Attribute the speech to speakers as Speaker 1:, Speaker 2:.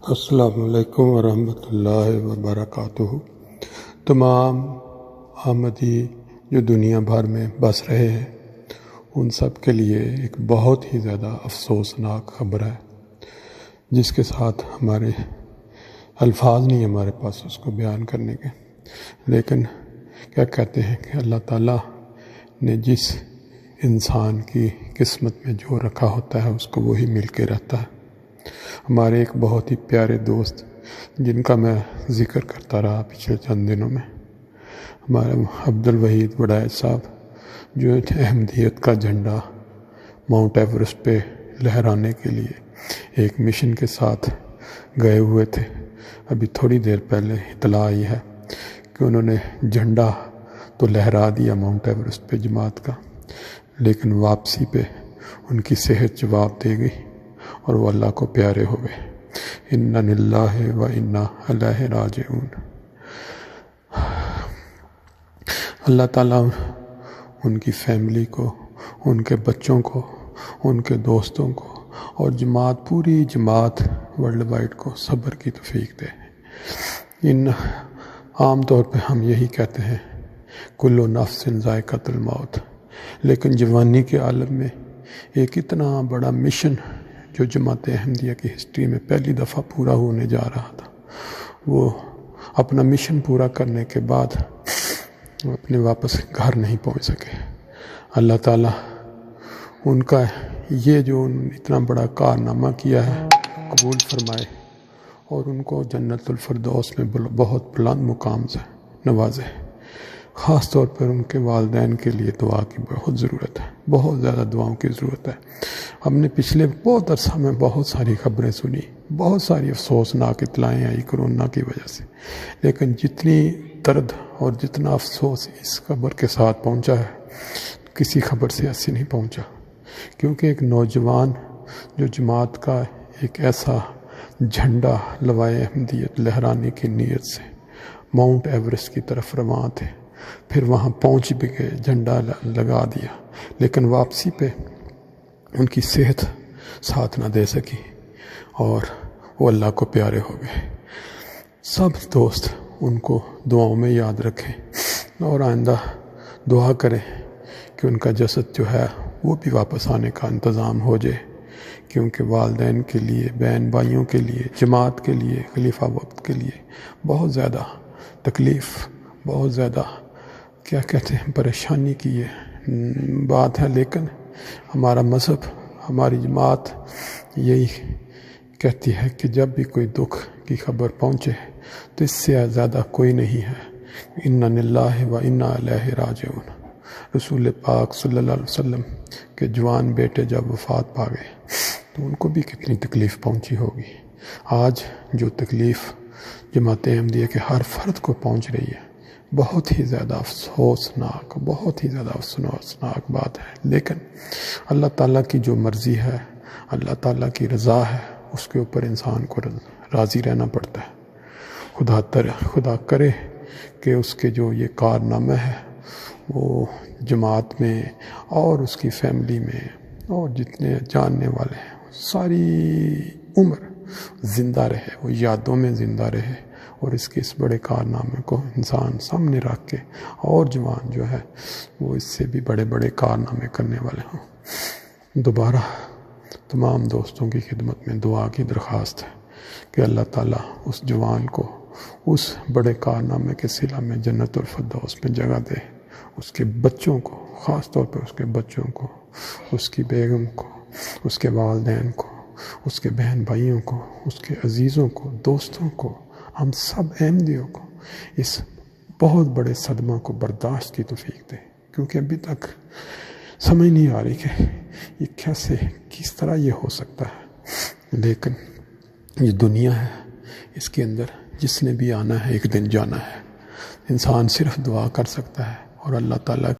Speaker 1: السلام علیکم ورحمۃ اللہ وبرکاتہ۔ تمام احمدی جو دنیا بھر میں بس رہے ہیں ان سب کے لیے ایک بہت ہی زیادہ افسوسناک خبر ہے، جس کے ساتھ ہمارے الفاظ نہیں ہمارے پاس اس کو بیان کرنے کے، لیکن کیا کہتے ہیں کہ اللہ تعالیٰ نے جس انسان کی قسمت میں جو رکھا ہوتا ہے اس کو وہی مل کے رہتا ہے۔ ہمارے ایک بہت ہی پیارے دوست جن کا میں ذکر کرتا رہا پچھلے چند دنوں میں، ہمارے عبدالوحید وڈائچ صاحب، جو احمدیت کا جھنڈا ماؤنٹ ایوریسٹ پہ لہرانے کے لیے ایک مشن کے ساتھ گئے ہوئے تھے۔ ابھی تھوڑی دیر پہلے اطلاع آئی ہے کہ انہوں نے جھنڈا تو لہرا دیا ماؤنٹ ایوریسٹ پہ جماعت کا، لیکن واپسی پہ ان کی صحت جواب دے گئی اور وہ اللہ کو پیارے ہو گئے۔ انا للہ و انا الیہ راجعون۔ اللہ تعالیٰ ان کی فیملی کو، ان کے بچوں کو، ان کے دوستوں کو اور پوری جماعت ورلڈ وائڈ کو صبر کی توفیق دے۔ عام طور پہ ہم یہی کہتے ہیں کل نفس ذائقۃ الموت، لیکن جوانی کے عالم میں ایک اتنا بڑا مشن جو جماعت احمدیہ کی ہسٹری میں پہلی دفعہ پورا ہونے جا رہا تھا، وہ اپنا مشن پورا کرنے کے بعد اپنے واپس گھر نہیں پہنچ سکے۔ اللہ تعالیٰ ان کا یہ جو اتنا بڑا کارنامہ کیا ہے قبول فرمائے اور ان کو جنت الفردوس میں بہت بلند مقام سے نوازے۔ خاص طور پر ان کے والدین کے لیے دعا کی بہت ضرورت ہے، بہت زیادہ دعاؤں کی ضرورت ہے۔ ہم نے پچھلے بہت عرصہ میں بہت ساری خبریں سنی، بہت ساری افسوسناک اطلاعیں آئی کرونا کی وجہ سے، لیکن جتنی درد اور جتنا افسوس اس خبر کے ساتھ پہنچا ہے کسی خبر سے ایسے نہیں پہنچا، کیونکہ ایک نوجوان جو جماعت کا ایک ایسا جھنڈا لوائے احمدیت لہرانے کی نیت سے ماؤنٹ ایوریسٹ کی طرف رواں تھے، پھر وہاں پہنچ بھی گئے، جھنڈا لگا دیا، لیکن واپسی پہ ان کی صحت ساتھ نہ دے سکی اور وہ اللہ کو پیارے ہو گئے۔ سب دوست ان کو دعاؤں میں یاد رکھیں اور آئندہ دعا کریں کہ ان کا جسد جو ہے وہ بھی واپس آنے کا انتظام ہو جائے، کیونکہ والدین کے لیے، بہن بھائیوں کے لیے، جماعت کے لیے، خلیفہ وقت کے لیے بہت زیادہ تکلیف، بہت زیادہ کیا کہتے ہیں پریشانی کی یہ بات ہے، لیکن ہمارا مذہب، ہماری جماعت یہی کہتی ہے کہ جب بھی کوئی دکھ کی خبر پہنچے تو اس سے زیادہ کوئی نہیں ہے۔ انا للہ و انا الیہ راجعون۔ رسول پاک صلی اللہ علیہ وسلم کے جوان بیٹے جب وفات پا گئے تو ان کو بھی کتنی تکلیف پہنچی ہوگی۔ آج جو تکلیف جماعت احمدیہ کے ہر فرد کو پہنچ رہی ہے بہت ہی زیادہ افسوسناک، بہت ہی زیادہ افسوسناک بات ہے، لیکن اللہ تعالیٰ کی جو مرضی ہے، اللہ تعالیٰ کی رضا ہے، اس کے اوپر انسان کو راضی رہنا پڑتا ہے۔ خدا کرے کہ اس کے جو یہ کارنامہ ہے وہ جماعت میں اور اس کی فیملی میں اور جتنے جاننے والے ہیں ساری عمر زندہ رہے، وہ یادوں میں زندہ رہے، اور اس کے اس بڑے کارنامے کو انسان سامنے رکھ کے اور جوان جو ہے وہ اس سے بھی بڑے بڑے کارنامے کرنے والے ہوں۔ دوبارہ تمام دوستوں کی خدمت میں دعا کی درخواست ہے کہ اللہ تعالیٰ اس جوان کو اس بڑے کارنامے کے صلہ میں جنت الفردوس میں جگہ دے، اس کے بچوں کو، خاص طور پر اس کے بچوں کو، اس کی بیگم کو، اس کے والدین کو، اس کے بہن بھائیوں کو، اس کے عزیزوں کو، دوستوں کو، ہم سب احمدیوں کو اس بہت بڑے صدمہ کو برداشت کی توفیق دے، کیونکہ ابھی تک سمجھ نہیں آ رہی کہ یہ کیسے، کس طرح یہ ہو سکتا ہے، لیکن یہ دنیا ہے، اس کے اندر جس نے بھی آنا ہے ایک دن جانا ہے۔ انسان صرف دعا کر سکتا ہے اور اللہ تعالیٰ